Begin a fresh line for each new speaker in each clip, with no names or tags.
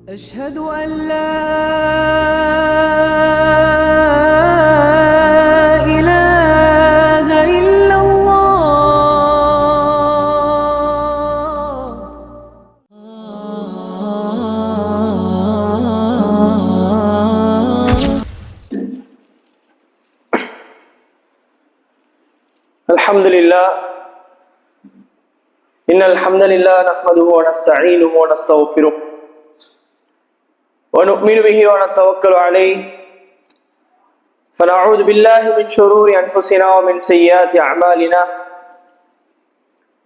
أشهد أن لا إله إلا الله.
الحمد لله إن الحمد لله نحمده ونستعينه ونستغفره ونؤمن به ونتوكل عليه فنعوذ بالله من شرور أنفسنا ومن سيئات أعمالنا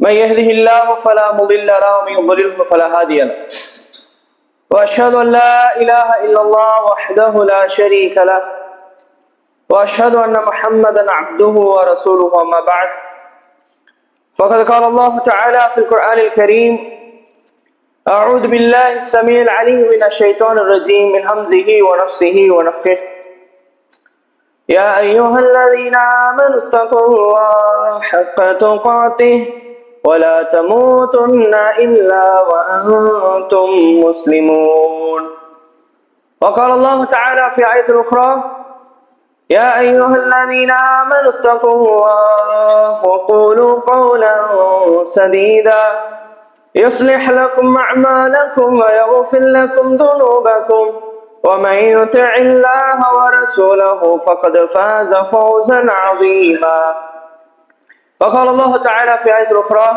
من يهده الله فلا مضل له ومن يضلله فلا هادي له وأشهد أن لا إله إلا الله وحده لا شريك له وأشهد أن محمدا عبده ورسوله أما بعد فقد قال الله تعالى في القرآن الكريم أعوذ بالله السميع العليم من الشيطان الرجيم من همزه ونفسه ونفخه يا أيها الذين آمنوا اتقوا الله حق تقاته ولا تموتن إلا وأنتم مسلمون وقال الله تعالى في آية أخرى يا أيها الذين آمنوا اتقوا الله وقولوا قولا سديدا يصلح لكم أعمالكم ويغفر لكم ذنوبكم ومن يطع الله ورسوله فقد فاز فوزا عظيما وقال الله تعالى في آية أخرى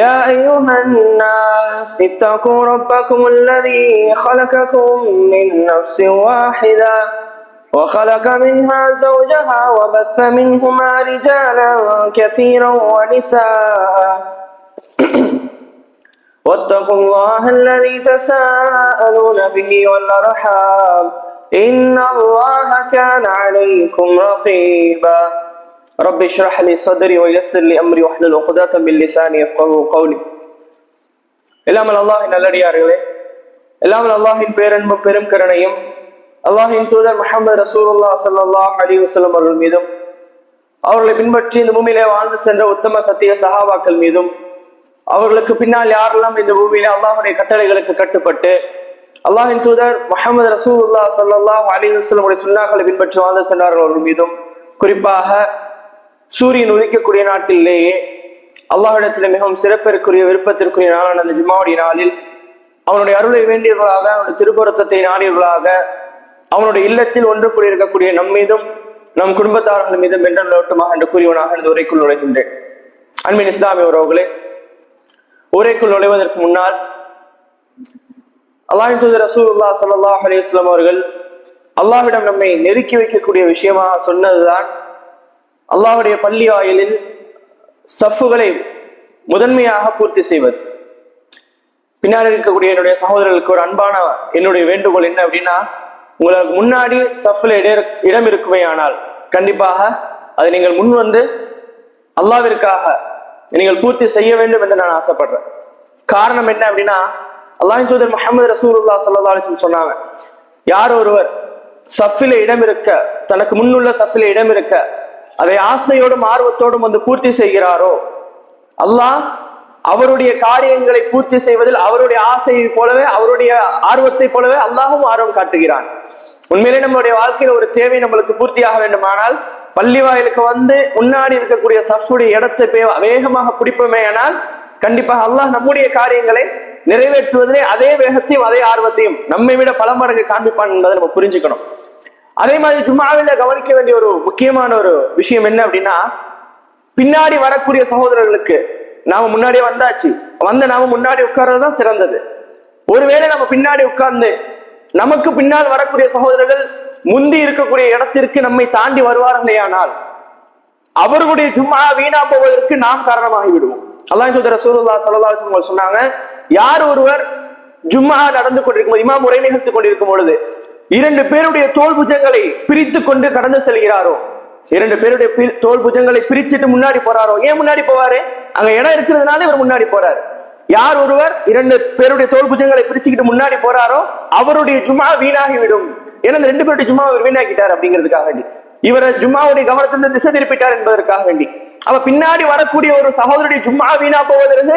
يا أيها الناس اتقوا ربكم الذي خلقكم من نفس واحدة وخلق منها زوجها وبث منهما رجالا كثيرا ونساء واتقوا الله الذي تساءلون به والأرحام إن الله كان عليكم رقيبا رب اشرح لي صدري ويسر لي أمري واحلل عقدة من لساني يفقهوا قولي இல்லாமல் அல்லாஹின் நல்லடியார்களே, இல்லாமல் அல்லாஹின் பேரன்பும் பெரும் கருணையும் அல்லாஹின் தூதர் முஹம்மது ரசூலுல்லாஹ் ஸல்லல்லாஹு அலைஹி வஸல்லம் அவர்கள் மீதும் அவர்களை பின்பற்றி இந்த பூமியிலே வாழ்ந்து சென்ற உத்தம சத்திய சஹாபாக்கள் மீதும் அவர்களுக்கு பின்னால் யாரெல்லாம் இந்த பூமியிலே அல்லாஹுடைய கட்டளைகளுக்கு கட்டுப்பட்டு அல்லாஹின் தூதர் முஹம்மது ரசூலுல்லாஹ் ஸல்லல்லாஹு அலைஹி வஸல்லம் உடைய சுன்னாக்களை பின்பற்றி வாழ்ந்து சென்றார்கள் அவர்கள் மீதும், குறிப்பாக சூரியன் உதிக்கக்கூடிய நாட்டிலேயே அல்லாஹ்விடத்தில் மிகவும் சிறப்பிற்குரிய விருப்பத்திற்குரிய நாளான அந்த ஜும்மாவுடைய நாளில் அவனுடைய அருளை வேண்டியவர்களாக, அவனுடைய திருப்பொருத்தத்தை நாடியவர்களாக, அவனுடைய இல்லத்தில் ஒன்று கூடியிருக்கக்கூடிய நம் மீதும் நம் குடும்பத்தார்கள் மீதும் வென்ற நோட்டமாக என்று கூறியவனாக இந்த உரைக்குள் நுழைகின்றேன். அன்பின் இஸ்லாமிய உறவுகளே, உரைக்குள் நுழைவதற்கு முன்னால் அல்லாஹ்வின் தூதர் ரசூலுல்லாஹ் ஸல்லல்லாஹு அலைஹி வஸல்லம் அவர்கள் அல்லாஹ்விடம் நம்மை நெருக்கி வைக்கக்கூடிய விஷயமாக சொன்னதுதான் அல்லாஹ்வுடைய பள்ளி வாயிலில் சஃப்புகளை முதன்மையாக பூர்த்தி செய்வது. பின்னால் இருக்கக்கூடிய என்னுடைய சகோதரர்களுக்கு ஒரு அன்பான என்னுடைய வேண்டுகோள் என்ன அப்படின்னா, உங்களுக்கு முன்னாடி சஃப்ல இடம் இருக்குமே ஆனால் கண்டிப்பாக அதை நீங்கள் முன் வந்து அல்லாஹ்விற்காக நீங்கள் பூர்த்தி செய்ய வேண்டும் என்று நான் ஆசைப்படுறேன். காரணம் என்ன அப்படின்னா, அல்லாஹ்வின் தூதர் முஹம்மது ரசூலுல்லாஹ் ஸல்லல்லாஹு அலைஹி வஸல்லம் சொன்னாங்க, யார் ஒருவர் சஃபில இடம் இருக்க, தனக்கு முன்னுள்ள சஃபில இடம் இருக்க அதை ஆசையோடும் ஆர்வத்தோடும் வந்து பூர்த்தி செய்கிறாரோ, அல்லாஹ் அவருடைய காரியங்களை பூர்த்தி செய்வதில் அவருடைய ஆசையை போலவே, அவருடைய ஆர்வத்தை போலவே அல்லாஹும் ஆர்வம் காட்டுகிறான். உண்மையிலே நம்மளுடைய வாழ்க்கையில ஒரு தேவை நம்மளுக்கு பூர்த்தியாக வேண்டுமானால் பள்ளி வாயிலுக்கு வந்து முன்னாடி இருக்கக்கூடிய சஃபுடைய இடத்தை வேகமாக பிடிப்போமே ஆனால் கண்டிப்பாக அல்லாஹ் நம்முடைய காரியங்களை நிறைவேற்றுவதிலே அதே வேகத்தையும் அதே ஆர்வத்தையும் நம்மை விட பல மடங்கு காண்பிப்பான் என்பதை நம்ம புரிஞ்சுக்கணும். அதே மாதிரி ஜும்ஆவில கவனிக்க வேண்டிய ஒரு முக்கியமான ஒரு விஷயம் என்ன அப்படின்னா, பின்னாடி வரக்கூடிய சகோதரர்களுக்கு நாம முன்னாடியே வந்தாச்சு, நாம முன்னாடி உட்கார்றதுதான் சிறந்தது. ஒருவேளை நம்ம பின்னாடி உட்கார்ந்து நமக்கு பின்னால் வரக்கூடிய சகோதரர்கள் முந்தி இருக்கக்கூடிய இடத்திற்கு நம்மை தாண்டி வருவார்களே ஆனால் அவர்களுடைய ஜும்ஆ வீணா போவதற்கு நாம் காரணமாகி விடுவோம். அல்லாஹ்வின் தூதர் ரசூலுல்லாஹ் ஸல்லல்லாஹு அலைஹி வஸல்லம் சொன்னாங்க, யார் ஒருவர் ஜும்ஆ நடந்து கொண்டிருக்கும் போது, இமாம் உரை நிகழ்த்து கொண்டிருக்கும் பொழுது இரண்டு பேருடைய தோல் புஜங்களை பிரித்து கொண்டு கடந்து செல்கிறாரோ, இரண்டு பேருடைய தோல் புஜங்களை பிரிச்சுட்டு முன்னாடி போறாரோ, ஏன் முன்னாடி போவாரு? அங்க இடம் இருக்கிறதுனால இவர் முன்னாடி போறாரு. யார் ஒருவர் இரண்டு பேருடைய தோல் புஜங்களை பிரிச்சுக்கிட்டு முன்னாடி போறாரோ அவருடைய ஜும்ஆ வீணாகி விடும். ஏன்னா இந்த ரெண்டு பேருடைய ஜும்ஆ அவர் வீணாக்கிட்டார் அப்படிங்கிறதுக்காக வேண்டி, இவரை ஜும்ஆவுடைய கவனத்திலிருந்து திசை திருப்பிட்டார் என்பதற்காக வேண்டி. அவ பின்னாடி வரக்கூடிய ஒரு சகோதரருடைய ஜும்மா வீணா போவதற்கு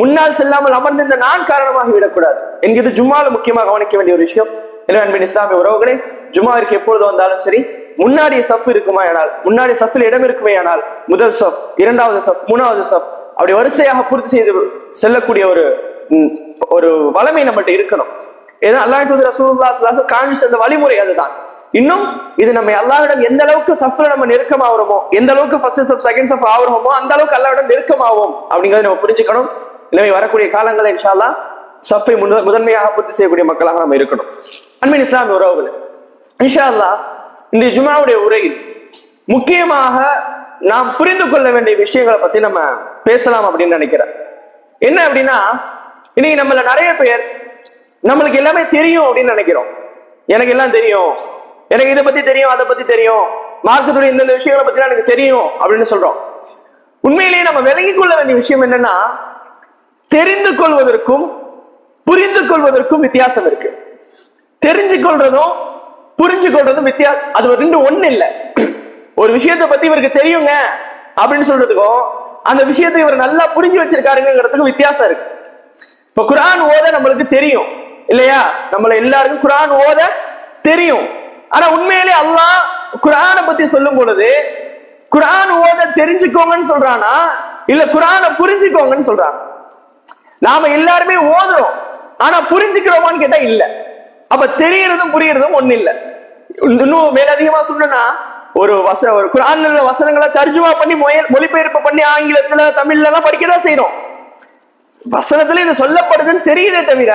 முன்னால் செல்லாமல் அமர்ந்திருந்த நான் காரணமாகி விடக்கூடாது என்கிறது ஜும்மாவில் முக்கியமாக கவனிக்க வேண்டிய ஒரு விஷயம். எனவே அன்பின் இஸ்லாமிய உறவுகளே, ஜும்மாவிற்கு எப்பொழுது வந்தாலும் சரி, முன்னாடி சஃப் இருக்குமா ஆனால், முன்னாடி சஃபில் இடம் இருக்குமே ஆனால், முதல் சஃப், இரண்டாவது சஃப், மூணாவது சஃப், அப்படி வரிசையாக பூர்த்தி செய்து செல்லக்கூடிய ஒரு வளமை நம்மகிட்ட இருக்கணும். ஏன்னா அல்லாஹ் தூதர் ரசூலுல்லாஹி ஸல்லல்லாஹு அலைஹி வஸல்லம் காமிச்ச அந்த வழிமுறை அதுதான். இன்னும் இது நம்ம அல்லாஹ்விடம் எந்த அளவுக்கு சஃப்ல நம்ம நெருக்கமாகிறோமோ, எந்த அளவுக்கு ஃபர்ஸ்ட் சஃப் செகண்ட் சஃப் ஆகிறோமோ, அந்த அளவுக்கு அல்லாஹ்விடம் நெருக்கமாகும் அப்படிங்கறத நம்ம புரிஞ்சுக்கணும். எனவே வரக்கூடிய காலங்களில் இன்ஷா அல்லாஹ் சஃபை முதன்மையாக பூர்த்தி செய்யக்கூடிய மக்களாக நம்ம இருக்கணும். அன்பின் இஸ்லாமிய உறவுகளே, இன்ஷா அல்லாஹ் இந்த ஜும்ஆவுடைய உரையில் முக்கியமாக நாம் புரிந்து கொள்ள வேண்டிய விஷயங்களை பத்தி நம்ம பேசலாம் அப்படின்னு நினைக்கிறேன். என்ன அப்படின்னா, இன்னைக்கு நம்மள நிறைய பேர் நம்மளுக்கு எல்லாமே தெரியும் அப்படின்னு நினைக்கிறோம். எனக்கு எல்லாம் தெரியும், எனக்கு இதை பத்தி தெரியும், அதை பத்தி தெரியும், மார்க்கத்துடைய இந்த விஷயங்களை பத்தி எனக்கு தெரியும் அப்படின்னு சொல்றோம். உண்மையிலேயே நம்ம விளங்கிக் கொள்ள வேண்டிய விஷயம் என்னன்னா, தெரிந்து கொள்வதற்கும் புரிந்து கொள்வதற்கும் வித்தியாசம் இருக்கு. தெரிஞ்சு கொள்றதும் புரிஞ்சு கொள்றதும் வித்தியாசம், அது ரெண்டு ஒண்ணு இல்லை. ஒரு விஷயத்தை பத்தி இவருக்கு தெரியுங்க அப்படின்னு சொல்றதுக்கும் அந்த விஷயத்தை இவர் நல்லா புரிஞ்சு வச்சிருக்காருங்கிறதுக்கும் வித்தியாசம் இருக்கு. இப்ப குர்ஆன் ஓத நம்மளுக்கு தெரியும் இல்லையா, நம்மள எல்லாருக்கும் குர்ஆன் ஓத தெரியும். ஆனா உண்மையிலே அல்லாஹ் குர்ஆனை பத்தி சொல்லும் பொழுது குர்ஆன் ஓத தெரிஞ்சுக்கோங்கன்னு சொல்றானா இல்ல குர்ஆனை புரிஞ்சுக்கோங்கன்னு சொல்றாங்க? நாம எல்லாருமே ஓதுறோம், ஆனா புரிஞ்சுக்கிறோமான்னு கேட்டா இல்ல. அப்ப தெரியறதும் புரியறதும் ஒண்ணு இல்ல. இன்னும் மேலதிகமா சொன்னா, ஒரு குர்ஆன்ல வசனங்களை தர்ஜுமா பண்ணி மொழிபெயர்ப்பு பண்ணி ஆங்கிலத்துல தமிழ்ல எல்லாம் படிக்கதான் செய்யறோம். வசனத்துல இது சொல்லப்படுதுன்னு தெரியுதே தவிர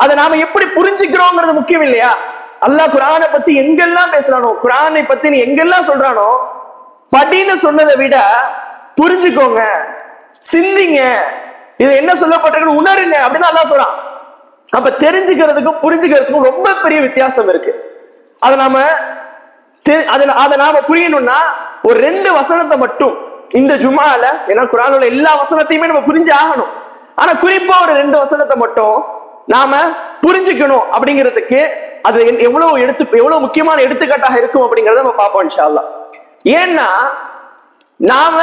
அதை நாம எப்படி புரிஞ்சுக்கிறோங்கிறது முக்கியம் இல்லையா? அல்லாஹ் குர்ஆனை பத்தி எங்கெல்லாம் பேசுறானோ, குர்ஆனை பத்தி நீ எங்கெல்லாம் சொல்றானோ, படின்னு சொன்னதை விட புரிஞ்சுக்கோங்க, சிந்திங்க, இது என்ன சொல்லப்பட்டிருக்கு உணருங்க அப்படின்னு அல்லாஹ் சொல்றான். அப்ப தெரிஞ்சுக்கிறதுக்கும் புரிஞ்சுக்கிறதுக்கும் ரொம்ப பெரிய வித்தியாசம் இருக்கு. அதை நாம புரியணும்னா ஒரு 2 வசனத்தை மட்டும் இந்த ஜும்ஆல, ஏன்னா குர்ஆன்ல உள்ள எல்லா வசனத்தையுமே நம்ம புரிஞ்சு ஆகணும், ஆனா குறிப்பா ஒரு 2 வசனத்தை மட்டும் நாம புரிஞ்சுக்கணும். அப்படிங்கிறதுக்கு அது எவ்வளவு முக்கியமான எடுத்துக்காட்டாக இருக்கும் அப்படிங்கறத நம்ம பார்ப்போம் இன்ஷா அல்லாஹ். ஏன்னா நாம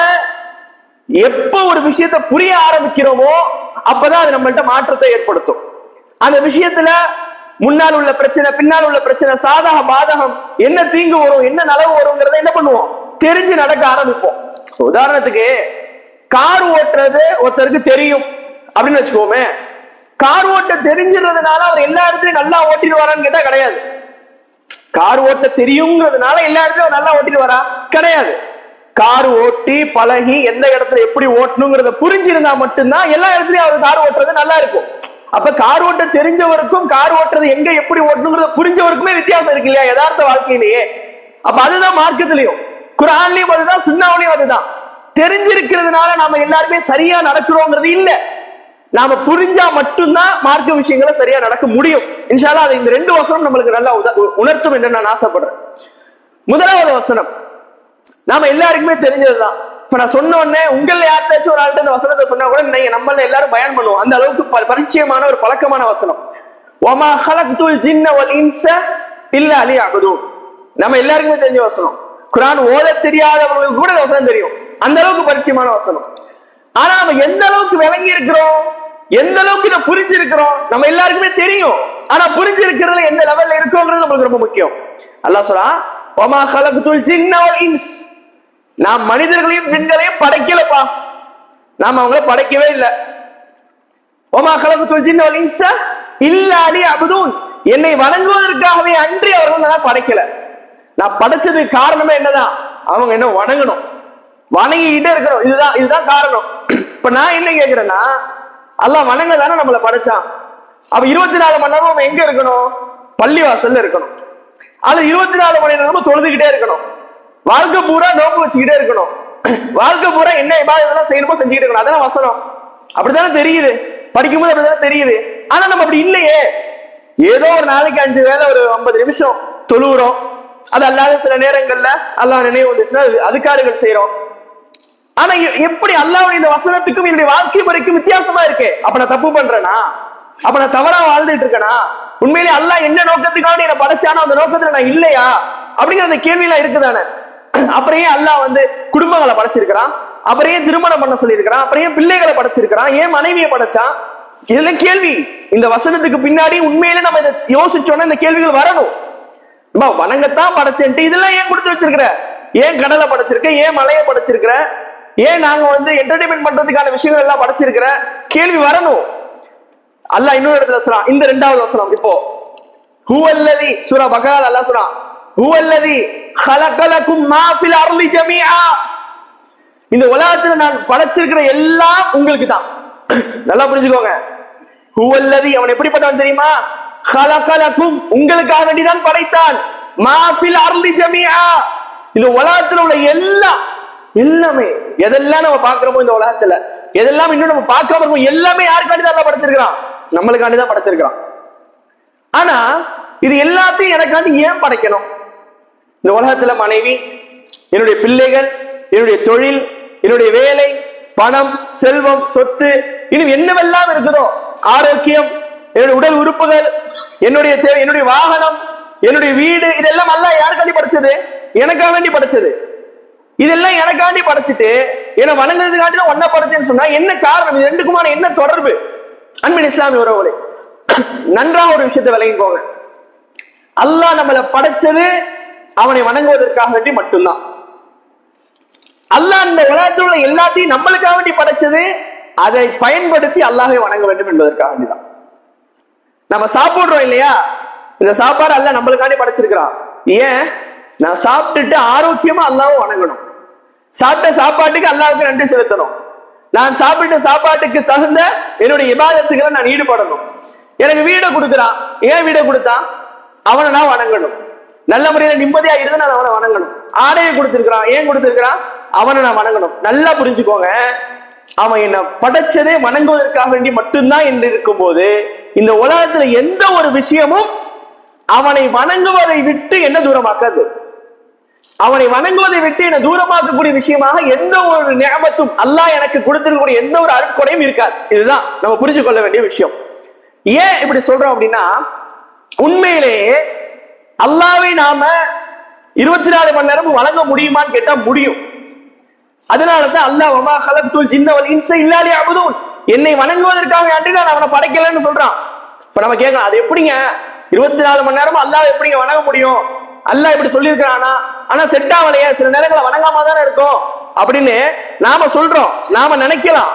எப்ப ஒரு விஷயத்தை புரிய ஆரம்பிக்கிறோமோ அப்பதான் அது நம்மள்ட்ட மாற்றத்தை ஏற்படுத்தும். அந்த விஷயத்துல முன்னால் உள்ள பிரச்சனை, பின்னால் உள்ள பிரச்சனை, சாதக பாதகம், என்ன தீங்கு வரும், என்ன நலவு வருங்கிறத என்ன பண்ணுவோம், தெரிஞ்சு நடக்க ஆரம்பிப்போம். உதாரணத்துக்கு கார் ஓட்டுறது ஒருத்தருக்கு தெரியும் அப்படின்னு வச்சுக்கோமே, கார் ஓட்ட தெரிஞ்சிருந்ததுனால அவர் எல்லா இடத்துலயும் நல்லா ஓட்டிட்டு வரான்னு கேட்டா கிடையாது. கார் ஓட்ட தெரியுங்கிறதுனால எல்லா இடத்துலயும் நல்லா ஓட்டிட்டு வரா கிடையாது. கார் ஓட்டி பழகி எந்த இடத்துல எப்படி ஓட்டணுங்கிறத புரிஞ்சிருந்தா மட்டும்தான் எல்லா இடத்துலயும் அவர் கார் ஓட்டுறது நல்லா இருக்கும். அப்ப கார் ஓட்ட தெரிஞ்சவருக்கும் கார் ஓட்டுறது எங்க எப்படி ஓட்டணுங்கிறத புரிஞ்சவருக்குமே வித்தியாசம் இருக்கு இல்லையா யதார்த்த வாழ்க்கையிலேயே? அப்ப அதுதான் மார்க்கத்திலையும், குர்ஆன்லயும் அதுதான், சுன்னாவுலயும் அதுதான். தெரிஞ்சிருக்கிறதுனால நாம எல்லாருமே சரியா நடக்கிறோங்கிறது இல்ல. நாம புரிஞ்சா மட்டும்தான் மார்க்க விஷயங்களை சரியா நடக்க முடியும். இன்ஷா அல்லாஹ் அது இந்த 2 வசனம் நம்மளுக்கு நல்லா உணர்த்தும் என்று நான் ஆசைப்படுறேன். முதலாவது வசனம் நாம எல்லாருக்குமே தெரிஞ்சதுதான். இப்ப நான் சொன்ன உடனே உங்கள யார்ட்டாச்சும் ஒரு ஆள்கிட்ட இந்த வசனத்தை சொன்னா கூட நீங்க நம்மள எல்லாரும் பயன் பண்ணுவோம். அந்த அளவுக்கு பரிச்சயமான ஒரு பழக்கமான வசனம். வமா ஹலக்துல் ஜின்ன வல் இன்ஸ இல்லா லியஅபுதூன். நம்ம எல்லாருக்குமே தெரிஞ்ச வசனம். குர்ஆன் ஓத தெரியாதவங்களுக்கு கூட இந்த வசனம் தெரியும். அந்த அளவுக்கு பரிச்சயமான வசனம். ஆனா நம்ம எந்த அளவுக்கு விளங்கி இருக்கிறோம், எந்த அளவுக்கு இதை புரிஞ்சிருக்கிறோம் நம்ம எல்லாருக்குமே தெரியும். ஆனா புரிஞ்சிருக்கிறதுல எந்த லெவல்ல இருக்கோங்கிறது நம்மளுக்கு ரொம்ப முக்கியம். அல்லாஹ் சொல்றான், வமா ஹலக்துல் ஜின்ன வல் இன்ஸ். நாம் மனிதர்களையும் ஜின்களையும் படைக்கலப்பா, நாம அவங்களை படைக்கவே இல்லை. வமா ஹலக்துல் ஜின்ன வல் இன்ஸ இல்லா லியஅபுதூன். என்னை வணங்குவதற்காகவே அன்றி அவர்கள் நான் படைக்கல. நான் படைச்சதுக்கு காரணமே என்னதான், அவங்க என்ன வணங்கணும், வணங்கிக்கிட்டே இருக்கணும். இதுதான் காரணம். இப்ப நான் என்ன கேட்கிறேன்னா, அல்லாஹ் வணங்க தானே நம்மளை படைச்சான். அப்ப 24 மணி நேரம் எங்க இருக்கணும், பள்ளி வாசல்ல இருக்கணும். அது 24 மணி நேரமும் தொழுதுகிட்டே இருக்கணும். வாழ்க்கை பூரா நோக்கு வச்சுக்கிட்டே இருக்கணும். வாழ்க்கை பூரா என்ன இபாதத்தெல்லாம் செய்யணுமோ செஞ்சுக்கிட்டு இருக்கணும். அதான வசனம். அப்படித்தானே தெரியுது, படிக்கும்போது அப்படித்தானே தெரியுது. ஆனா நம்ம அப்படி இல்லையே. ஏதோ ஒரு நாளைக்கு 5 வேளை ஒரு 50 நிமிஷம் தொழுகிறோம். அது அல்லாத சில நேரங்கள்ல அல்லாஹ் நினைவு வந்துச்சுன்னா அதுக்காரர்கள் செய்யறோம். ஆனா எப்படி அல்லாஹ்வுடைய இந்த வசனத்துக்கும் என்னுடைய வாழ்க்கை முறைக்கும் வித்தியாசமா இருக்கு. அப்ப நான் தப்பு பண்றேனா, அப்ப நான் தவறா வாழ்ந்துட்டு இருக்கேனா, உண்மையிலே அல்லாஹ் என்ன நோக்கத்துக்காக என்ன படைச்சானோ அந்த நோக்கத்துல நான் இல்லையா அப்படிங்கிற அந்த கேள்வி எல்லாம் இருக்குதானே. அப்புறம் ஏன் அல்லாஹ் குடும்பங்களை படைச்சிருக்கிறான், அப்புறம் ஏன் திருமணம் பண்ண சொல்லியிருக்கிறான், அப்புறம் ஏன் பிள்ளைகளை படைச்சிருக்கிறான், ஏன் மனைவியை படைச்சான்? இதெல்லாம் கேள்வி. இந்த வசனத்துக்கு பின்னாடி உண்மையிலே நம்ம இதை யோசிச்சோன்னா இந்த கேள்விகள் வரணும். வணங்கத்தான் படைச்சேன்ட்டு இதெல்லாம் ஏன் கொடுத்து வச்சிருக்கிற? ஏன் கடலை படைச்சிருக்க, ஏன் மலையை படைச்சிருக்கிற, ஏன் நாங்க என்டர்டைன்மெண்ட் பண்றதுக்கான விஷயங்கள் எல்லாம் படைச்சிருக்கிற கேள்வி வரணும். அல்லாஹ் இன்னொரு இடத்துல சொல்றான், இந்த 2வது வசனம். இப்போ ஹுவல்லதி சூரா பக்ரால அல்லாஹ் சொல்றான், ஹுவல்லதி ஹலகலகும் மா ஃபில் அர்லி ஜமீஆ. இந்த உலகத்துல நான் படைச்சிருக்கிற எல்லாம் உங்களுக்கு தான். நல்லா புரிஞ்சுக்கோங்க. ஹுவல்லதி, அவன் எப்படிப்பட்டவன் தெரியுமா? ஹலகலகும், உங்களுக்காக வேண்டிதான் படைத்தான். மா ஃபில் அர்லி ஜமீஆ, இந்த உலகத்துல உள்ள எல்லாமே எதெல்லாம் நம்ம பார்க்கிறோமோ இந்த உலகத்துல, எதெல்லாம் இன்னும் நம்ம பார்க்காம இருக்கோம், எல்லாமே யாருக்காண்டி தான் படைச்சிருக்கிறான்? நம்மளுக்காண்டி தான் படைச்சிருக்கிறான். ஆனா இது எல்லாத்தையும் எனக்காண்டி ஏன் படைக்கணும்? இந்த உலகத்துல மனைவி, என்னுடைய பிள்ளைகள், என்னுடைய தொழில், என்னுடைய வேலை, பணம், செல்வம், சொத்து, இன்னும் என்னவெல்லாம் இருக்குதோ, ஆரோக்கியம், என்னுடைய உடல் உறுப்புகள், என்னுடைய தேவை, என்னுடைய வாகனம், என்னுடைய வீடு, இதெல்லாம் அல்லாஹ் யாருக்காண்டி படைச்சது? எனக்காக வேண்டி படைச்சது. இதெல்லாம் எனக்காண்டி படைச்சிட்டு என்ன வணங்குறதுக்காண்டி ஒன்னா படைச்சேன்னு சொன்னா என்ன காரணம்? இது ரெண்டுக்குமான என்ன தொடர்பு? அன்பின் இஸ்லாமிய உறவுகளே, நன்றாக ஒரு விஷயத்தை விளங்கிக்கோங்க. அல்லாஹ் நம்மளை படைச்சது அவனை வணங்குவதற்காக வேண்டி மட்டும்தான். அல்லாஹ் இந்த உலகத்தில் உள்ள எல்லாத்தையும் நம்மளுக்காக வேண்டி படைச்சது அதை பயன்படுத்தி அல்லாஹ்வை வணங்க வேண்டும் என்பதற்காக வேண்டிதான். நம்ம சாப்பிடுறோம் இல்லையா, இந்த சாப்பாடு அல்லாஹ் நம்மளுக்காண்டி படைச்சிருக்கிறான். ஏன்? நான் சாப்பிட்டுட்டு ஆரோக்கியமா அல்லாஹ்வை வணங்கணும். சாப்பிட்ட சாப்பாட்டுக்கு அல்லாஹ்வுக்கு நன்றி செலுத்தணும். நான் சாப்பிட்ட சாப்பாட்டுக்கு தகுந்த என்னுடைய இபாதத்துகளை நான் ஈடுபடணும். எனக்கு வீடை கொடுக்குறான், ஏன் வீடை கொடுத்தான்? அவனை நான் வணங்கணும். நல்ல முறையில நிம்மதியா இருந்து நான் அவனை வணங்கணும். ஆடையை கொடுத்திருக்கிறான், ஏன் கொடுத்திருக்கிறான்? அவனை நான் வணங்கணும். நல்லா புரிஞ்சுக்கோங்க, அவன் என்ன படைச்சதே வணங்குவதற்காக வேண்டி மட்டும்தான் என்று இருக்கும் போது இந்த உலகத்துல எந்த ஒரு விஷயமும் அவனை வணங்குவதை விட்டு என்ன தூரமாக்காது. அவனை வணங்குவதை விட்டு என்ன தூரமாக்கக்கூடிய விஷயமாக எந்த ஒரு நியமத்தும் அல்லாஹ் எனக்கு கொடுத்திருக்கக்கூடிய எந்த ஒரு அருட்கொடையும் இருக்காது. இதுதான் நம்ம புரிஞ்சு கொள்ள வேண்டிய விஷயம். ஏன் இப்படி சொல்றோம் அப்படின்னா, உண்மையிலேயே அல்லாஹ்வை நாம 24 மணி நேரம் வணங்க முடியுமான்னு கேட்டா முடியும். அதனாலதான் அல்லாஹ் வமா ஹலக்துல் ஜின்ன வல் இன்ஸ இல்லா லியஅபுதூன், என்னை வணங்குவதற்காக அன்றி நான் அவனை படைக்கலன்னு சொல்றான். இப்ப நம்ம கேட்கலாம், அது எப்படிங்க 24 மணி நேரம் அல்லாஹ் எப்படிங்க வணங்க முடியும்? அல்லாஹ் இப்படி சொல்லியிருக்கிறானா? ஆனா செட் ஆகலையே, சில நேரங்களை வணங்காம தானே இருக்கும் அப்படின்னு நாம சொல்றோம், நாம நினைக்கலாம்.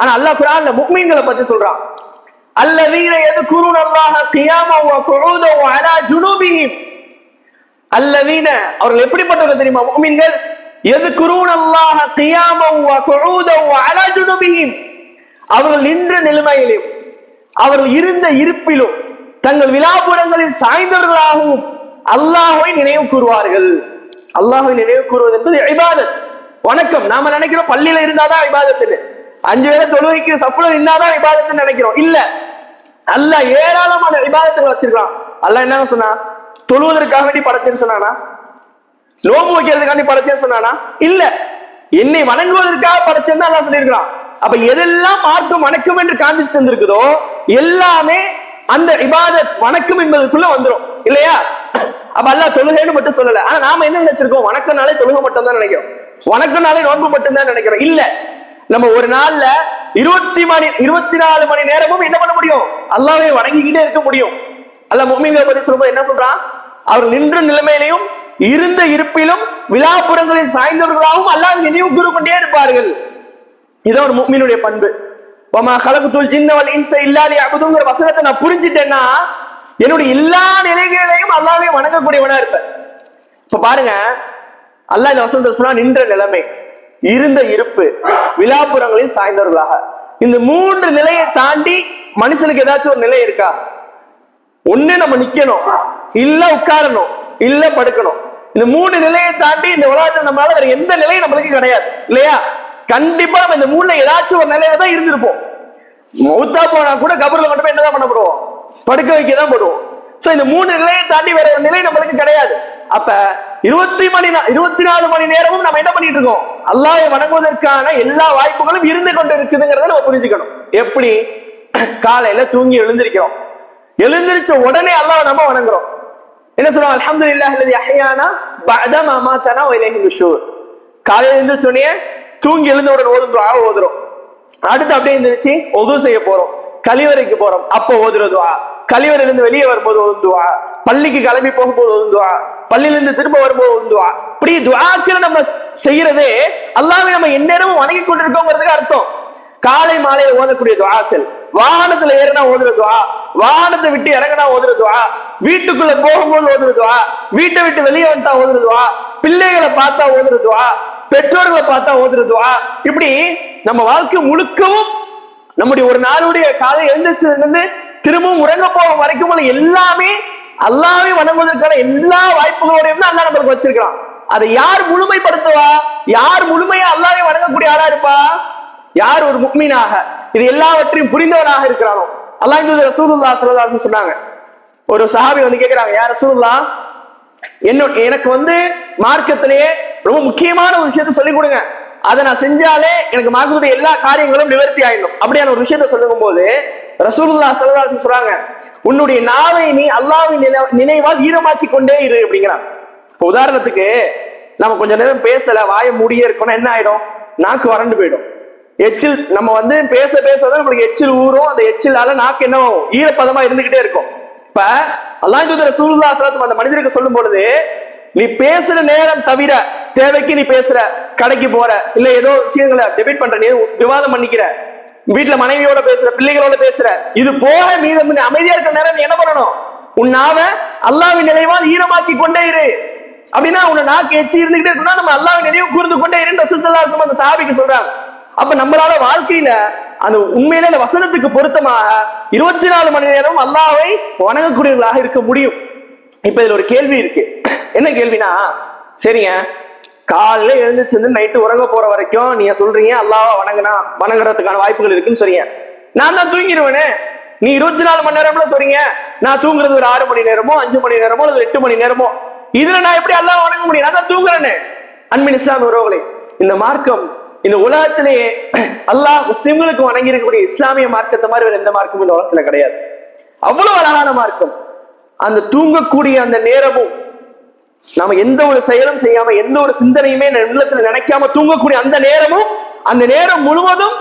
ஆனா அல்லாஹ் குர்ஆன்ல முஃமின்களை பத்தி சொல்றான். அல்லதீன யذ்குரூன அல்லாஹ கியாமன் வ குஊதன் வ அலா ஜுனூபிஹிம். அல்லதீன, அவர்கள் எப்படிப்பட்டவர்கள் தெரியுமா? முஃமின்கள். யذ்குரூன அல்லாஹ கியாமன் வ குஊதன் வ அலா ஜுனூபிஹிம், அவர்கள் நின்ற நிலைமையிலும் அவர்கள் இருந்த இருப்பிலும் தங்கள் விலாப்புறங்களில் சாய்ந்தவர்களாகவும் அல்லாஹ்வை நினைவு கூறுவார்கள். அல்லாஹ்வை நினைவு கூறுவது என்பது இபாதத், வணக்கம். நாம நினைக்கிறோம் பள்ளியில இருந்தாதான் இபாதத்துன்னு, 5 வேளை தொழுகைக்கு சஃப்ல நின்னாதான் இபாதத்துன்னு நினைக்கிறோம். இல்ல, அல்லாஹ் ஏராளமான இபாதத்துகள் வச்சிருக்கான். அல்லாஹ் என்ன சொன்னா? தொழுவதற்காக வேண்டி படைச்சேன்னு சொன்னானா? நோம்பு வைக்கிறதுக்காண்டி படைச்சேன்னு சொன்னானா? இல்ல, என்னை வணங்குவதற்காக படைச்சேன்னு அல்லாஹ் சொல்லியிருக்கிறான். அப்ப எதெல்லாம் மார்க்கம் வணக்கம் என்று காண்பிச்சு தந்திருக்குதோ எல்லாமே அந்த இபாதத் வணக்கம் என்பதற்குள்ள வந்துடும் இல்லையா? அப்ப அல்லாஹ் தொழுகைன்னு மட்டும் சொல்லல. ஆனா நாம என்ன நினைச்சிருக்கோம்? வணக்கம்னாலே தொழுகை மட்டும் தான் நினைக்கிறோம், வணக்கம்னாலே நோன்பு மட்டும் தான் நினைக்கிறோம். இல்ல, நம்ம ஒரு நாள்ல 24 மணி நேரமும் என்ன பண்ண முடியும்? அல்லாஹ்வை வணங்கிக்கிட்டே இருக்க முடியும். அல்லாஹ் முஃமின்களை பத்தி சொல்லும்போது என்ன சொல்றான்? அவர் நின்ற நிலைமையிலையும் இருந்த இருப்பிலும் விலாப்புறங்களில் சாய்ந்தவர்களாகவும் அல்லாஹ்வை நினைவு கூறு கொண்டே இருப்பார்கள். இதான் ஒரு முஃமினுடைய பண்பு. வமா ஹலக்துல் ஜின்ன வல் இன்ஸ இல்லா லியஅபுதூன்ங்கிற வசனத்தை நான் புரிஞ்சிட்டேன்னா என்னுடைய எல்லா நிலைகளிலையும் அல்லாஹ்வை வணங்கக்கூடியவனா இருப்பேன். இப்ப பாருங்க, அல்லாஹ் இந்த வசனத்தை சொன்னா நின்ற நிலைமை, இருந்த இருப்பு, விலாப்புறங்களில் சாய்ந்தவர்களாக. இந்த 3 நிலையை தாண்டி மனுஷனுக்கு ஏதாச்சும் ஒரு நிலை இருக்கா? ஒண்ணு நம்ம நிக்கணும், இல்ல உட்காரணும், இல்ல படுக்கணும். இந்த 3 நிலையை தாண்டி இந்த உலகத்தில் நம்மளால வேற எந்த நிலையும் நம்மளுக்கு கிடையாது இல்லையா? கண்டிப்பா நம்ம இந்த 3ல ஏதாச்சும் ஒரு நிலையில தான் இருந்திருப்போம். மௌத்தா போனா கூட கபர்ல மட்டுமே என்னதான் பண்ணப்படுவோம்? படுக்க வைக்கதான் போடுவோம். சோ இந்த 3 நிலையை தாண்டி வேற ஒரு நிலை நம்மளுக்கு கிடையாது. அப்ப 24 மணி நேரமும் நம்ம என்ன பண்ணிட்டு இருக்கோம்? அல்லாஹ்வை வணங்குவதற்கான எல்லா வாய்ப்புகளும் இருந்து கொண்டு இருக்குதுங்கிறத நம்ம புரிஞ்சுக்கணும். எப்படி? காலையில தூங்கி எழுந்திருக்கிறோம், எழுந்திருச்ச உடனே அல்லாஹ்வை நம்ம வணங்குறோம். என்ன சொல்றோம்? அல்ஹம்துலில்லாஹி அல்லதி அஹ்யானா பஅத மா மாதனா வ இலைஹி நுஷூர். காலையில எழுந்திருச்ச உடனே தூங்கி எழுந்தவுடன் ஓதும் துஆ ஓதுறோம். அடுத்து அப்படியே எந்திரிச்சு ஒது செய்ய போறோம், கழிவறைக்கு போறோம், அப்போ ஓதுற துஆ. கழிவறையிலிருந்து வெளியே வரும்போது ஓதும் துஆ, பள்ளிக்கு கிளம்பி போகும்போது ஓதும் துஆ, பள்ளியிலிருந்து திரும்ப வரும்போது ஓதும் துஆ. இப்படி துஆக்களை நம்ம செய்யறதே அல்லாஹ்வை நம்ம எந்நேரமும் வணங்கி கொண்டிருக்கோங்கிறதுக்கு அர்த்தம். காலை மாலையில ஓதக்கூடிய துஆக்கள், வாகனத்துல ஏறினா ஓதுற துஆ, வாகனத்தை விட்டு இறங்கினா ஓதுற துஆ, வீட்டுக்குள்ள போகும்போது ஓதுற துஆ, வீட்டை விட்டு வெளியே வந்துட்டா ஓதுற துஆ, பிள்ளைகளை பார்த்தா ஓதுற துஆ, பெற்றோர்களை பார்த்தா ஓதுற துஆ. இப்படி நம்ம வாழ்க்கை முழுக்கவும் நம்முடைய ஒரு நாளுடைய காலை எழுந்திரிச்சிலிருந்து திரும்பவும் உறங்க போக வரைக்கும் எல்லாமே அல்லாஹ்வை வணங்குவதற்கான எல்லா வாய்ப்புகளோடையும் தான் அல்லாஹ் நம்மளுக்கு வச்சிருக்கான். அதை யார் முழுமைப்படுத்துவா? யார் முழுமையா அல்லாஹ்வை வணங்கக்கூடிய ஆளா இருப்பா? யார் ஒரு முக்மீனாக இது எல்லாவற்றையும் புரிந்தவனாக இருக்கிறானோ. அல்லாஹ் ரசூலுல்லாஹ் ஸல்லல்லாஹு அலைஹி வஸல்லம் சொன்னாங்க. ஒரு சஹாபி வந்து கேக்குறாங்க, யா ரசூலுல்லாஹ், எனக்கு மார்க்கத்திலேயே ரொம்ப முக்கியமான ஒரு விஷயத்தை சொல்லிக் கொடுங்க, அதை நான் செஞ்சாலே எனக்கு மார்க்கத்துடைய எல்லா காரியங்களும் நிவர்த்தி ஆயிடும், அப்படியான ஒரு விஷயத்தை சொல்லும் போது ரசூலுல்லாஹ் ஸல்லல்லாஹு அலைஹி வஸல்லம் சொல்றாங்க, உன்னுடைய நாவை நீ அல்லாஹ்வின் நினைவால் ஈரமாக்கி கொண்டே இரு அப்படிங்கிறாங்க. உதாரணத்துக்கு நம்ம கொஞ்ச நேரம் பேசல, வாயை மூடியே இருக்கணும், என்ன ஆயிடும்? நாக்கு வறண்டு போயிடும். எச்சில் நம்ம வந்து பேச பேசதான் நம்மளுக்கு எச்சில் ஊறும். அந்த எச்சிலால நாக்கு என்ன ஈரப்பதமா இருந்துகிட்டே இருக்கும். இப்ப அல்லாஹ் தூதர் ரசூலுல்லாஹ் ஸல்லல்லாஹு அலைஹி வஸல்லம் அந்த மனிதருக்கு சொல்லும் பொழுது, நீ பேசுற நேரம் தவிர தேவைக்கு நீ பேசுற, கடைக்கு போற, இல்ல ஏதோ விஷயங்களை டெபேட் பண்ற, நீ விவாதம் பண்ணிக்கிற, வீட்டுல மனைவியோட பேசுற, பிள்ளைகளோட பேசுற, இது போக மீதம் அமைதியா இருக்கிற நேரம் நீ என்ன பண்ணணும்? உன் நாவை அல்லாஹ்வின் நினைவால் ஈரமாக்கி கொண்டே இரு. அப்படின்னா உன்னை நாக்கு எச்சி இருந்துகிட்டே இருக்குன்னா நம்ம அல்லாஹ்வின் நினைவு கூர்ந்து கொண்டே இரு ரசூல் ஸல்லல்லாஹு அலைஹி வஸல்லம் அந்த சஹாபிக்கு சொல்றாங்க. அப்ப நம்மளால வாழ்க்கையில அந்த உண்மையில வசனத்துக்கு பொருத்தமாக 24 மணி நேரம் அல்லாஹ்வை வணங்கக்கூடியவர்களாக இருக்க முடியும். இப்ப இதுல ஒரு கேள்வி இருக்கு. என்ன கேள்வினா, சரிங்க, காலையில எழுந்துச்சு நைட்டு உறங்க போற வரைக்கும் நீங்க சொல்றீங்க அல்லாஹ்வை வணங்குறதுக்கான வாய்ப்புகள் இருக்குன்னு சொல்றீங்க. நான் தான் தூங்கிடுவேனே. நீ 24 மணி நேரம்ல சொல்றீங்க, நான் தூங்குறது ஒரு 6 மணி நேரமோ 5 மணி நேரமோ அல்லது 8 மணி நேரமோ, இதுல நான் எப்படி அல்லாஹ்வை வணங்க முடியும்? நான் தான் தூங்குறேன்னு. அன்பின் இஸ்லாம் உறவுகளே, இந்த மார்க்கம் இந்த உலகத்திலேயே அல்லாஹ் முஸ்லிம்களுக்கு வணங்கி இருக்கக்கூடிய இஸ்லாமிய மார்க்கத்தை மாதிரி வேற எந்த மார்க்கமும் இந்த உலகத்துல கிடையாது. அவ்வளவு அழகான மார்க்கம். அந்த தூங்கக்கூடிய அந்த நேரமும் நாம எந்த ஒரு செயலும் செய்யாம எந்த ஒரு சிந்தனையுமே உள்ளத்துல நினைக்காம தூங்கக்கூடிய அந்த நேரமும், அந்த நேரம் முழுவதும்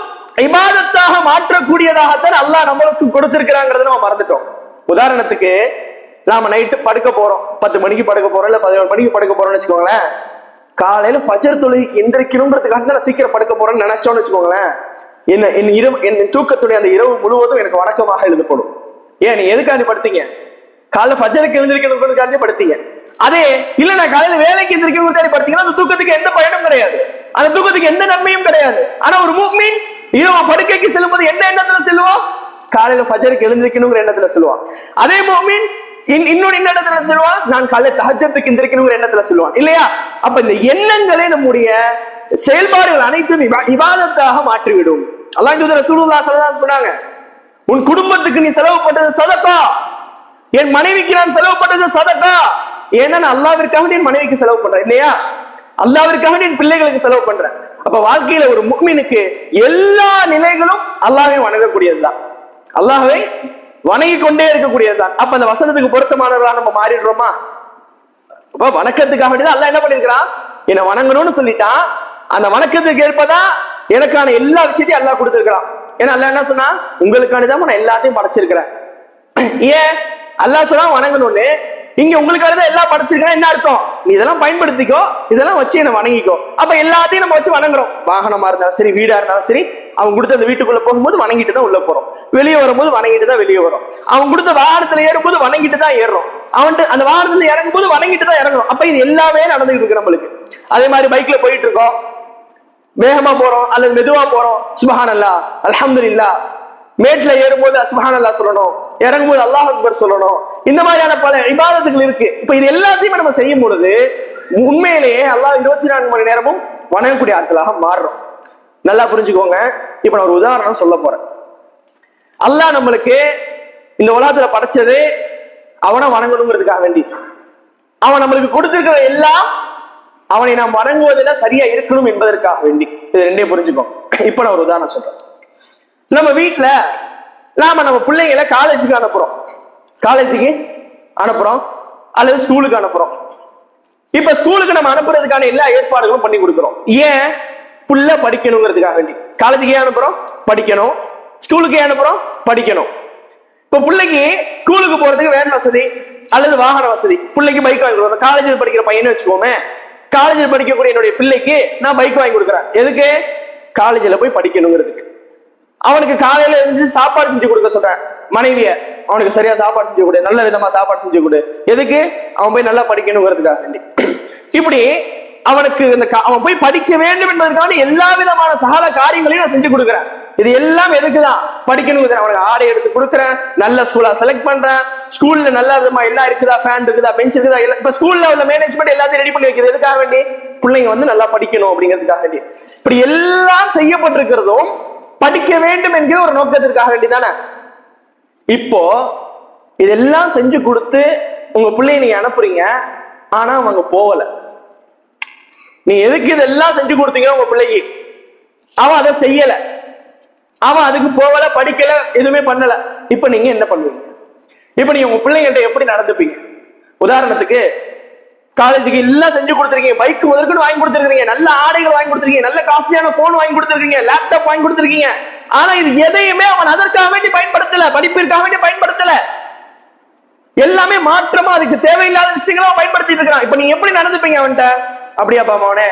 இபாதத்தாக மாற்றக்கூடியதாகத்தான் அல்லாஹ் நம்மளுக்கு கொடுத்திருக்கிறாங்கிறத நம்ம மறந்துட்டோம். உதாரணத்துக்கு நாம நைட்டு படுக்க போறோம், 10 மணிக்கு படுக்க போறோம், இல்ல 11 மணிக்கு படுக்க போறோம்னு வச்சுக்கோங்களேன். காலையில ஃபஜர் தொழுகைக்கு எந்திரிக்கணும்ன்றதுக்காக நான் சீக்கிரம் படுக்க போறேன்னு நினைச்சோன்னு வச்சுக்கோங்களேன், என் தூக்கத்துடைய அந்த இரவு முழுவதும் எனக்கு வணக்கமாக எழுதப்படும். ஏன், நீ எதுக்காண்டி படுத்தீங்க? காலைல ஃபஜருக்கு எழுந்திருக்கணும்ன்றதுக்காண்டி படுத்தீங்க. அதே இல்ல நான் காலையில வேலைக்கு எந்திரிக்கணும் படுத்தீங்கன்னா அந்த தூக்கத்துக்கு எந்த பயனும் கிடையாது, அந்த தூக்கத்துக்கு எந்த நன்மையும் கிடையாது. ஆனா ஒரு முஃமின் இரவு படுக்கைக்கு செல்லும்போது என்ன எண்ணத்துல செல்லுவோம்? காலையில ஃபஜருக்கு எழுந்திருக்கணுங்கிற எண்ணத்துல செல்லுவான். அதே முஃமின் இன்னொரு எண்ணத்துல சொல்லுவான், நான் காலையில தஹஜ்ஜுக்கு எந்திரிக்கணுங்கிற எண்ணத்துல சொல்லுவான், இல்லையா? அப்ப இந்த எண்ணங்களே நம்முடைய செயல்பாடுகள் அனைத்தும் இபாதத்தாக மாற்றிவிடும். அல்லாஹ் தூதர் ரசூலுல்லாஹ் ஸல்லல்லாஹு அலைஹி வஸல்லம் சொன்னாங்க, உன் குடும்பத்துக்கு நீ செலவு பண்றது சதகா, என் மனைவிக்கு நான் செலவு பண்றது சதகா. ஏன்னா நான் அல்லாஹ்விற்காக என் மனைவிக்கு செலவு பண்றேன், இல்லையா? அல்லாஹ்விற்காக என் பிள்ளைகளுக்கு செலவு பண்றேன். அப்ப வாழ்க்கையில ஒரு முஃமினுக்கு எல்லா நிலைகளும் அல்லாஹ்வை வணங்கக்கூடியதுதான், அல்லாஹ்வை வணங்கி கொண்டே இருக்கக்கூடியதுதான். அப்ப அந்த வசனத்துக்கு பொருத்தமானவர்களா நம்ம மாறிடுறோமா? அப்ப வணக்கத்துக்காக வேண்டியதான் அல்லாஹ் என்ன பண்ணிருக்கிறான்? என்னை வணங்கணும்னு சொல்லிட்டான். அந்த வணக்கத்துக்கு ஏற்பதான் எனக்கான எல்லா விஷயத்தையும் அல்லாஹ் கொடுத்திருக்கிறான். ஏன்னா அல்லாஹ் என்ன சொன்னா, உங்களுக்கானதான் நான் எல்லாத்தையும் படைச்சிருக்கிறேன். ஏன் அல்லாஹ் சொன்னா வணங்கணும்னு? இங்க உங்களுக்கானதான் எல்லாம் படைச்சிருக்கிறேன். என்ன அர்த்தம்? நீ இதெல்லாம் பயன்படுத்திக்கோ, இதெல்லாம் வச்சு என்ன வணங்கிக்கோ. அப்ப எல்லாத்தையும் நம்ம வச்சு வணங்குறோம். வாகனமா இருந்தாலும் சரி, வீடா இருந்தாலும் சரி, அவன் கொடுத்த அந்த வீட்டுக்குள்ள போகும்போது வணங்கிட்டு தான் உள்ள போறோம், வெளியே வரும்போது வணங்கிட்டு தான் வெளியே வரும். அவன் கொடுத்த வாகனத்துல ஏறும்போது வணங்கிட்டு தான் ஏறுறோம், அவன்ட்டு அந்த வாகனத்துல இறங்கும் போது வணங்கிட்டு தான் இறங்கும். அப்ப இது எல்லாமே நடந்துகிட்டு இருக்கு நம்மளுக்கு. அதே மாதிரி பைக்ல போயிட்டு இருக்கோம், வேகமா போறோம் அல்லது மெதுவா போறோம், சுப்ஹானல்லாஹ் அல்ஹம்துலில்லாஹ். மேட்ல ஏறும்போது சுப்ஹானல்லாஹ் சொல்லணும், இறங்கும்போது அல்லாஹ் அக்பர் சொல்லணும். இந்த மாதிரியான பல இபாதத்துகள் இருக்கு. இப்ப இது எல்லாத்தையுமே நம்ம செய்யும் பொழுது உண்மையிலேயே அல்லாஹ் 24 மணி நேரமும் வணங்கக்கூடிய ஆட்களாக மாறுறோம். நல்லா புரிஞ்சுக்கோங்க. இப்ப நான் ஒரு உதாரணம் சொல்ல போறேன். அல்லாஹ் நம்மளுக்கு இந்த உலகத்துல படைச்சது அவனை வணங்கணுங்கிறதுக்காக வேண்டி. அவன் நம்மளுக்கு கொடுத்திருக்கிற எல்லாம் அவனை நாம் வணங்குவதில் சரியா இருக்கணும் என்பதற்காக வேண்டி. இது ரெண்டே புரிஞ்சுக்கோ. இப்ப நான் ஒரு உதாரணம் சொல்றேன். நம்ம வீட்டுல நம்ம பிள்ளைங்களை காலேஜுக்கு அனுப்புறோம் அல்லது ஸ்கூலுக்கு அனுப்புறோம். இப்ப ஸ்கூலுக்கு நம்ம அனுப்புறதுக்கான எல்லா ஏற்பாடுகளும் பண்ணி கொடுக்கிறோம். ஏன்? புள்ள படிக்கணுங்கிறதுக்காக வேண்டி. காலேஜுக்கு ஏன் அனுப்புறோம்? படிக்கணும். ஸ்கூலுக்கு ஏன் அனுப்புறோம்? படிக்கணும். இப்ப பிள்ளைக்கு ஸ்கூலுக்கு போறதுக்கு வேன் வசதி அல்லது வாகன வசதி, பிள்ளைக்கு பைக் வாங்கி கொடுக்குறோம். காலேஜில் படிக்கிற பையனை வச்சுக்கோமே, காலேஜில் படிக்கக்கூடிய என்னுடைய பிள்ளைக்கு நான் பைக் வாங்கி கொடுக்குறேன். எதுக்கு? காலேஜில் போய் படிக்கணுங்கிறதுக்கு. அவனுக்கு காலையில இருந்து சாப்பாடு செஞ்சு கொடுக்க சொல்றேன் மனைவிய, அவனுக்கு சரியா சாப்பாடு செஞ்சு கொடு, நல்ல விதமா சாப்பாடு செஞ்சு கொடு. எதுக்கு? அவன் போய் நல்லா படிக்கணுங்கிறதுக்காக வேண்டி. இப்படி அவனுக்கு அவன் போய் படிக்க வேண்டும் என்பதற்கான எல்லா விதமான சகல காரியங்களையும் நான் செஞ்சு கொடுக்குறேன். இது எல்லாம் எதுக்குதான்? படிக்கணும். அவனுக்கு ஆடை எடுத்து கொடுக்குறேன், நல்ல ஸ்கூலா செலக்ட் பண்றேன், ஸ்கூல்ல நல்ல விதமா எல்லாம் இருக்குதா, ஃபேன் இருக்குதா, பெஞ்ச் இருக்குதா, இப்ப ஸ்கூல்ல உள்ள மேனேஜ்மெண்ட் எல்லாத்தையும் ரெடி பண்ணி வைக்கிறது எதுக்காக வேண்டி? பிள்ளைங்க வந்து நல்லா படிக்கணும் அப்படிங்கிறதுக்காக வேண்டி. இப்படி எல்லாம் செய்யப்பட்டிருக்கிறதும் படிக்க வேண்டும் என்கிற ஒரு நோக்கத்திற்காக வேண்டிதானே. இப்போ இதெல்லாம் செஞ்சு கொடுத்து உங்க பிள்ளைய நீங்க அனுப்புறீங்க, ஆனா அவங்க போகல. நீ எதுக்கு இதெல்லாம் செஞ்சு கொடுத்தீங்க உங்க பிள்ளைக்கு? அவன் அதை செய்யல, அவன் அதுக்கு போகல, படிக்கல, எதுவுமே பண்ணல. இப்ப நீங்க என்ன பண்ணுவீங்க? இப்ப நீங்க உங்க பிள்ளைங்கள்ட்ட எப்படி நடந்துப்பீங்க? உதாரணத்துக்கு காலேஜுக்கு எல்லாம் செஞ்சு கொடுத்துருக்கீங்க, பைக் முதற்கொண்டு வாங்கி கொடுத்துருக்கீங்க, நல்ல ஆடைகள் வாங்கி கொடுத்துருக்கீங்க, நல்ல காஸ்ட்லியான போன் வாங்கி கொடுத்துருக்கீங்க, லேப்டாப் வாங்கி கொடுத்துருக்கீங்க. ஆனா இது எதையுமே அவன் அதற்காக வேண்டி பயன்படுத்தல, படிப்பிற்காக வேண்டி பயன்படுத்தல. எல்லாமே மாற்றமா அதுக்கு தேவையில்லாத விஷயங்களா பயன்படுத்திட்டு இருக்கிறான். இப்ப நீ எப்படி நடந்துப்பீங்க அவன்கிட்ட? அப்படியா பாமாவனே,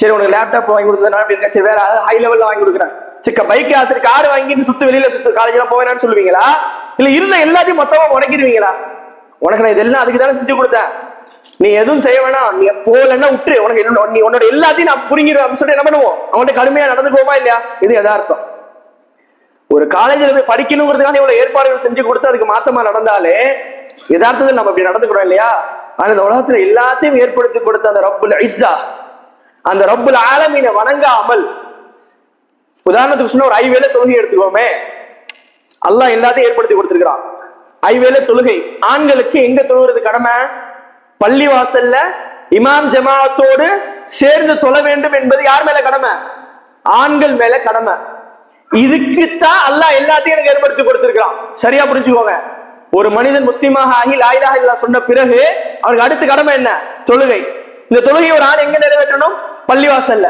சரி உனக்கு லேப்டாப் வாங்கி கொடுத்தா அப்படி இருக்கா, சரி வேற ஹை லெவல்ல வாங்கி கொடுக்குறேன், சிக்க பைக் ஆசை கார் வாங்கிட்டு சுத்து வெளியில சுத்து காலேஜ்லாம் போவேன்னு சொல்லுவீங்களா? இல்ல இருந்த எல்லாத்தையும் மொத்தமா உடைக்கிடுவீங்களா? உனக்கு நான் இதெல்லாம் அதுக்கு தானே செஞ்சு கொடுத்தேன், நீ எதுவும் செய்ய வேணாம், நீ போலன்னா விட்டுரு, உனக்கு நீ உன்னோட எல்லாத்தையும் நான் புரிஞ்சிருவேன் அப்படின்னு சொல்லிட்டு என்ன பண்ணுவோம்? அவன்கிட்ட கடுமையா நடந்துக்குவோமா இல்லையா? இது யதார்த்தம். ஒரு காலேஜில் போய் படிக்கணுங்கிறதுக்கான இவ்வளவு ஏற்பாடுகள் செஞ்சு கொடுத்து அதுக்கு மாத்தமா நடந்தாலே யதார்த்தத்தில் நம்ம இப்படி நடந்துக்கிறோம் இல்லையா? ஆனா இந்த உலகத்துல எல்லாத்தையும் ஏற்படுத்தி கொடுத்த அந்த ரப்புல் இஸ்ஸா, அந்த ரப்புல் ஆலமீனை வணங்காமல், உதாரணத்துக்கு சொன்ன ஒரு ஐவேளை தொழுகை எடுத்துக்கோமே, அல்லாஹ் எல்லாத்தையும் ஏற்படுத்தி கொடுத்திருக்கிறான். ஐவேளை தொழுகை ஆண்களுக்கு எங்க தொழுகிறது கடமை? பள்ளி வாசல்ல இமாம் ஜமாஅத்தோடு சேர்ந்து தொழ வேண்டும் என்பது யார் மேல கடமை? ஆண்கள் மேல கடமை. இதுக்குத்தான் அல்லாஹ் எல்லாத்தையும் எனக்கு ஏற்படுத்தி கொடுத்திருக்கிறான். சரியா புரிஞ்சுக்கோங்க. ஒரு மனிதன் முஸ்லிமாக ஆகி லா இலாஹா இல்லல்லாஹ் சொன்ன பிறகு அவனுக்கு அடுத்த கடமை என்ன? தொழுகை. இந்த தொழுகை ஒரு ஆள் எங்க நிறைவேற்றணும்? பள்ளிவாசல்ல.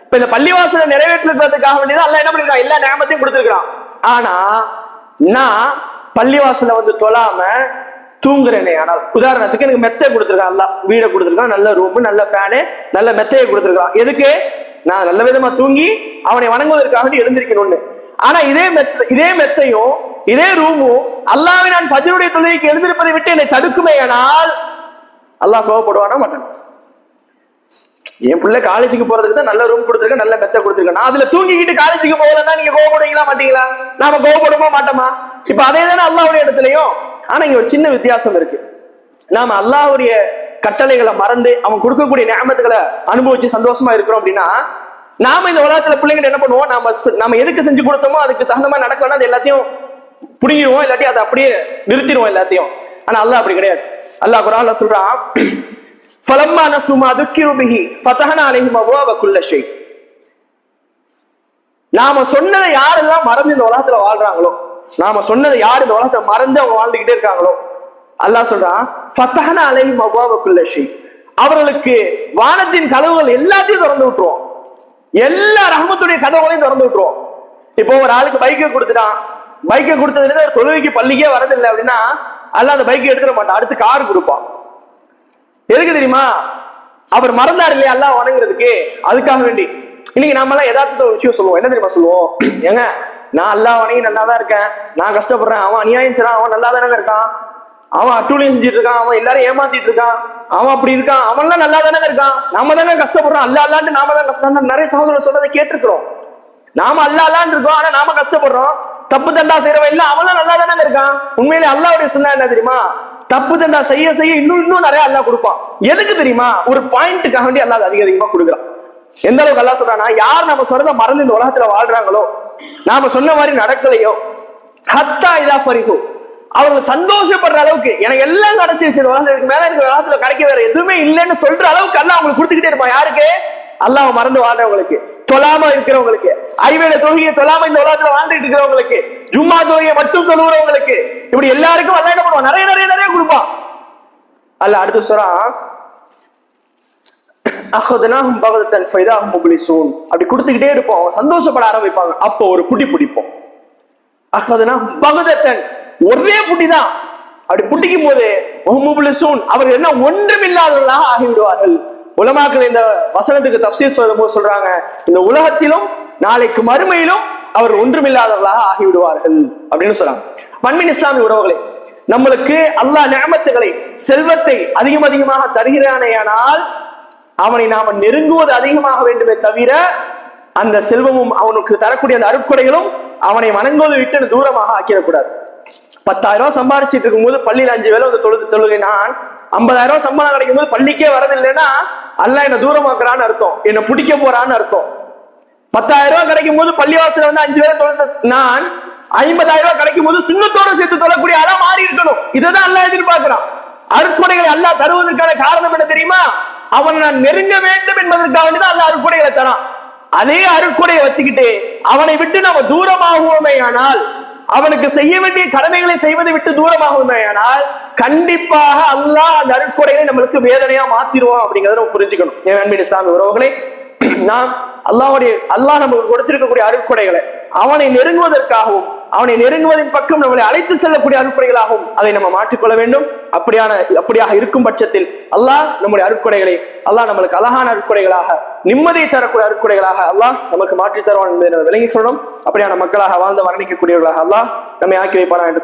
இப்ப இந்த பள்ளிவாசலை நிறைவேற்றுறதுக்காக வேண்டியதான் அல்லாஹ் என்ன பண்ணிருக்கான்? எல்லா நியமத்தையும் கொடுத்திருக்கிறான். ஆனா நான் பள்ளிவாசல வந்து தொழாம தூங்குறேனே, ஆனால் உதாரணத்துக்கு எனக்கு மெத்தை கொடுத்திருக்கான், அல்லாஹ் வீடை கொடுத்திருக்கான், நல்ல ரூம், நல்ல ஃபேனு, நல்ல மெத்தையை கொடுத்திருக்கான். எதுக்கு? நான் நல்ல விதமா தூங்கி அவனை வணங்குவதற்காக எழுந்திருக்கணும்னு. ஆனா இதே மெத்தையும் இதே ரூமும் அல்லாஹ்வை நான் ஃபஜ்ருடைய தொழுகைக்கு எழுந்திருப்பதை விட்டு என்னை தடுக்குமே ஆனால் அல்லாஹ் கோவப்படுவானா மாட்டானா? என் பிள்ளை காலேஜுக்கு போறதுக்கு தான் நல்ல ரூம் கொடுத்துருக்கேன், நல்ல மெத்தை கொடுத்துருக்கேன், நான் அதுல தூங்கிக்கிட்டு காலேஜுக்கு போகலன்னா நீங்க கோவப்படுவீங்களா மாட்டீங்களா? நாம கோவப்படுமா மாட்டோமா? இப்ப அதே தானே அல்லாஹ்வுடைய இடத்துலயும். ஆனா இங்க ஒரு சின்ன வித்தியாசம் இருக்கு. நாம அல்லாஹ்வுடைய கட்டளைகளை மறந்து அவன் கொடுக்கக்கூடிய நியமத்துகளை அனுபவிச்சு சந்தோஷமா இருக்கிறோம் அப்படின்னா, நாம இந்த உலகத்துல பிள்ளைங்க என்ன பண்ணுவோம்? நாம எதுக்கு செஞ்சு கொடுத்தோமோ அதுக்கு தகுந்த மாதிரி நடக்கலன்னா அது எல்லாத்தையும் புடிங்கிடுவோம், இல்லாட்டி அதை அப்படியே நிறுத்திடுவோம் எல்லாத்தையும். ஆனா அல்லாஹ் அப்படி கிடையாது. அல்லாஹ் குர்ஆன்ல சொல்றான், ஃபலம்மா நஸு மா துக்கிரு பிஹி ஃபதஹனா அலைஹிம் அப்வாப குல்ல ஷை. நாம சொன்னதை யாரெல்லாம் மறந்து இந்த உலகத்துல வாழ்றாங்களோ, நாம சொன்னதை யார் இந்த உலகத்தை மறந்து அவங்க வாழ்ந்துகிட்டே இருக்காங்களோ, அல்லாஹ் சொல்றான் ஃபதஹனா அலைஹிம் அப்வாப குல்ல ஷை, அவர்களுக்கு வானத்தின் கதவுகள் எல்லாத்தையும் திறந்து விட்டுருவோம், எல்லா ரஹ்மத்துடைய கதவுகளையும் திறந்து விட்டுருவோம். இப்போ ஒரு ஆளுக்கு பைக்கை கொடுத்துட்டான், பைக்கை கொடுத்ததுல ஒரு தொழுகைக்கு பள்ளிக்கே வரதில்லை அப்படின்னா அல்லாஹ் அந்த பைக்கை எடுத்துட மாட்டான், அடுத்து கார் கொடுப்பான். எதுக்கு தெரியுமா? அவர் மறந்தார் இல்லையா அல்லாஹ் வணங்குறதுக்கு, அதுக்காக வேண்டி. இன்னைக்கு நாம எல்லாம் யதார்த்தத்தை ஒரு விஷயம் சொல்லுவோம். என்ன தெரியுமா சொல்லுவோம்? ஏங்க நான் அல்லாஹ் வணங்கி நல்லா தான் இருக்கேன், நான் கஷ்டப்படுறேன், அவன் அநியாயம் செய்றான், அவன் நல்லா தானே இருக்கான், அவன் அட்டூழியம் செஞ்சுட்டு இருக்கான், அவன் எல்லாரும் ஏமாத்திட்டு இருக்கான், அவன் அப்படி இருக்கான், அவன்லாம் நல்லா தானே இருக்கான், நாம தானே கஷ்டப்படுறோம், அல்லா அல்லான்னு நாம தான் கஷ்டம். நிறைய சகோதரர் சொல்றதை கேட்டிருக்கிறோம். நாம அல்லா அல்லான்னு இருக்கோம், ஆனா நாம கஷ்டப்படுறோம். தப்பு தண்டா செய்யறவன் இல்ல, அவன்லாம் நல்லா தானே இருக்கான். உண்மையிலே அல்லாஹ்வுடைய சுன்னா என்ன தெரியுமா? தப்பு தண்டா செய்ய செய்ய இன்னும் நிறைய அல்லாஹ் கொடுப்பான். எதுக்கு தெரியுமா? ஒரு பாயிண்ட்டுக்காக வேண்டி அல்லாஹ் அதிகமா கொடுக்குறான். எந்த அளவுக்கு அல்லாஹ் சொல்றானா, யார் நம்ம சொல்றத மறந்து இந்த உலகத்துல வாழ்றாங்களோ, நாம சொன்ன மாதிரி நடக்கலையோ, ஹத்தா இதா ஃபரிஹு, அவங்க சந்தோஷப்படுற அளவுக்கு எனக்கு எல்லாம் கிடைச்சிருச்சு, இந்த உலகத்துக்கு மேல எனக்கு உலகத்துல கிடைக்க வேற எதுவுமே இல்லைன்னு சொல்ற அளவுக்கு அல்லாஹ் அவங்களுக்கு கொடுத்துக்கிட்டே இருப்பான். யாருக்கு? அல்லாஹ் மறந்து வாழ்றவங்களுக்கு, தொழாம இருக்கிறவங்களுக்கு, ஐவேளை தொழுகையை தொழாம இந்த உலகத்துல வாழ்ந்துட்டு இருக்கிறவங்களுக்கு, ஜும்மா தொழுகையை மட்டும் தொழுகிறவங்களுக்கு, இப்படி எல்லாருக்கும் அல்லாஹ் என்ன பண்ணுவான்? நிறைய நிறைய நிறைய கொடுப்பான். அல்லாஹ் அடுத்து சொல்றான், அஹதனாஹும் பகதத்தன் ஃபைதாஹும் முப்லிசூன். அப்படி கொடுத்துக்கிட்டே இருப்போம், அவங்க சந்தோஷப்பட ஆரம்பிப்பாங்க. அப்போ ஒரு புடி பிடிப்போம். அஹதனாஹும் பகதத்தன், ஒரே புடிதான். அப்படி புட்டிக்கும் போது முப்லிசூன், அவர்கள் என்ன ஒன்றுமில்லாதவர்களாக ஆகிவிடுவார்கள். உலமாக்கள் இந்த வசனத்துக்கு தஃப்சீர் சொல்லும்போது சொல்றாங்க, இந்த உலகத்திலும் நாளைக்கு மறுமையிலும் அவர் ஒன்றுமில்லாதவர்களாக ஆகிவிடுவார்கள் அப்படின்னு சொல்றாங்க. பண்பின் இஸ்லாமிய உறவுகளே, நம்மளுக்கு அல்லாஹ் நிஅமத்துகளை, செல்வத்தை அதிகம் அதிகமாக தருகிறானேயானால் அவனை நாம நெருங்குவது அதிகமாக வேண்டுமே தவிர அந்த செல்வமும் அவனுக்கு தரக்கூடிய அந்த அருட்கொடைகளும் அவனை வணங்குவது விட்டு தூரமாக ஆக்கிடக்கூடாது. 10,000 ரூபாய் சம்பாதிச்சிட்டு இருக்கும் போது பள்ளியில் 5 வேளை வந்து தொழுகை, நான் 50,000 ரூபாய் சம்பளம் கிடைக்கும் போது பள்ளிக்கே வரதில்லைன்னா அல்லாஹ் என்ன தூரமாக்குறான்னு அர்த்தம், என்ன பிடிக்க போறான்னு அர்த்தம். 10,000 ரூபாய் கிடைக்கும் போது பள்ளிவாசல வந்து 5 வேளை தொழுது நான் 50,000 ரூபாய் கிடைக்கும் போது சின்னத்தோட சேர்த்து தொழக்கூடிய ஆளா மாறி இருக்கணும். இதைதான் அல்லாஹ் எதிர்பார்க்கிறான். அருட்கொடைகளை அல்லாஹ் தருவதற்கான காரணம் என்ன தெரியுமா? அவன் நான் நெருங்க வேண்டும் என்பதற்காக வேண்டிதான் அல்லாஹ் அருட்கொடைகளை தரான். அதே அருட்கொடையை வச்சுக்கிட்டு அவனை விட்டு நம்ம தூரமாகுவோமே ஆனால், அவனுக்கு செய்ய வேண்டிய கடமைகளை செய்வதை விட்டு தூரமாகுமே ஆனால் கண்டிப்பாக அல்லாஹ் அந்த அருட்கொடைகளை நம்மளுக்கு வேதனையா மாத்திடுவான் அப்படிங்கறத நம்ம புரிஞ்சுக்கணும். என் அன்பின் இஸ்லாமிய உறவுகளே, நாம் அல்லாஹ் நமக்கு கொடுத்திருக்கக்கூடிய அருட்கொடைகளை அவனை நெருங்குவதற்காகவும் அவனை நெருங்குவதன் பக்கம் நம்மளை அழைத்து செல்லக்கூடிய அருட்கொடைகளாகவும் அதை நம்ம மாற்றிக்கொள்ள வேண்டும். அப்படியாக இருக்கும் பட்சத்தில் அல்லாஹ் நம்முடைய அருட்கொடைகளை அல்லாஹ் நம்மளுக்கு அழகான அருட்கொடைகளாக, நிம்மதியை தரக்கூடிய அருட்கொடைகளாக அல்லாஹ் நமக்கு மாற்றி தருவான் என்பதை நம்ம விளங்கி சொல்லணும். அப்படியான மக்களாக வாழ்ந்து வர்ணிக்கக்கூடியவர்களாக அல்லாஹ் நம்மை ஆக்கி வைப்பானா என்று